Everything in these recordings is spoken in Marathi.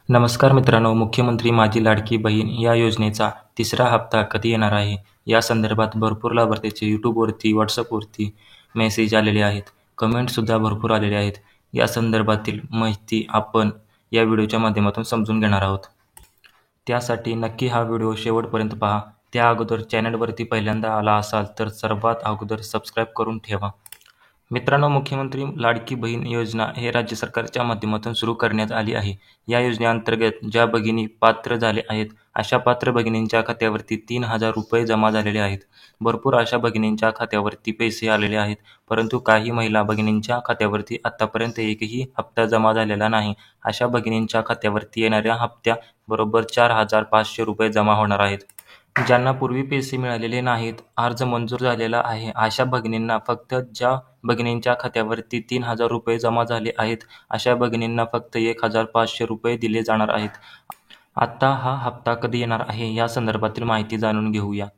नमस्कार मित्रांनो, मुख्यमंत्री माझी लाडकी बहीण या योजनेचा तिसरा हप्ता कधी येणार आहे? या संदर्भात भरपूर लाभार्थीचे YouTubeवरती, WhatsAppवरती मेसेज आलेले आहेत. कमेंटसुद्धा भरपूर आलेले आहेत. या संदर्भातील माहिती आपण या व्हिडिओच्या माध्यमातून समजून घेणार आहोत. त्यासाठी नक्की हा व्हिडिओ शेवटपर्यंत पहा. त्या अगोदर चॅनलवरती पहिल्यांदा आला असाल तर सर्वात अगोदर सबस्क्राईब करून ठेवा. मित्रांनो, मुख्यमंत्री लाडकी बहीण योजना हे राज्य सरकारच्या माध्यमातून सुरू करण्यात आली आहे. या योजनेअंतर्गत ज्या भगिनी पात्र झाले आहेत, अशा पात्र भगिनींच्या खात्यावरती 3,000 रुपये जमा झालेले आहेत. भरपूर अशा भगिनींच्या खात्यावरती पैसे आलेले आहेत, परंतु काही महिला भगिनींच्या खात्यावरती आत्तापर्यंत एकही हप्ता जमा झालेला नाही. अशा भगिनींच्या खात्यावरती येणाऱ्या हप्त्याबरोबर 4,500 रुपये जमा होणार आहेत. ज्यांना पूर्वी पैसे मिळालेले नाहीत, अर्ज मंजूर झालेला आहे, अशा भगिनींना फक्त ज्या भगिनींच्या खात्यावरती 3,000 रुपये जमा झाले आहेत, अशा भगिनींना फक्त 1,500 रुपये दिले जाणार आहेत. आता हा हप्ता कधी येणार आहे या संदर्भातील माहिती जाणून घेऊयात.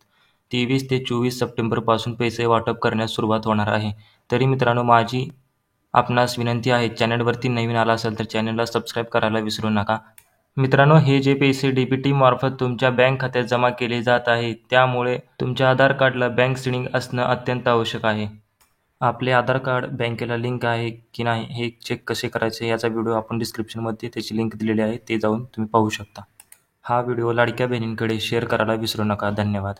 23 ते 24 सप्टेंबरपासून पैसे वाटप करण्यास सुरुवात होणार आहे. तरी मित्रांनो, माझी आपणास विनंती आहे, चॅनलवरती नवीन आला असेल तर चॅनलला सबस्क्राईब करायला विसरू नका. मित्रांनो, हे जे पैसे DBT मार्फत तुमच्या बँक खात्यात जमा केले जात आहे, त्यामुळे तुमच्या आधार कार्डला बँक सीडिंग असणं अत्यंत आवश्यक आहे. आपले आधार कार्ड बँकेला लिंक आहे की नाही हे चेक कसे करायचे याचा व्हिडिओ आपण डिस्क्रिप्शनमध्ये त्याची लिंक दिलेली आहे, ते जाऊन तुम्ही पाहू शकता. हा व्हिडिओ लाडक्या बहिणींकडे शेअर करायला विसरू नका. धन्यवाद.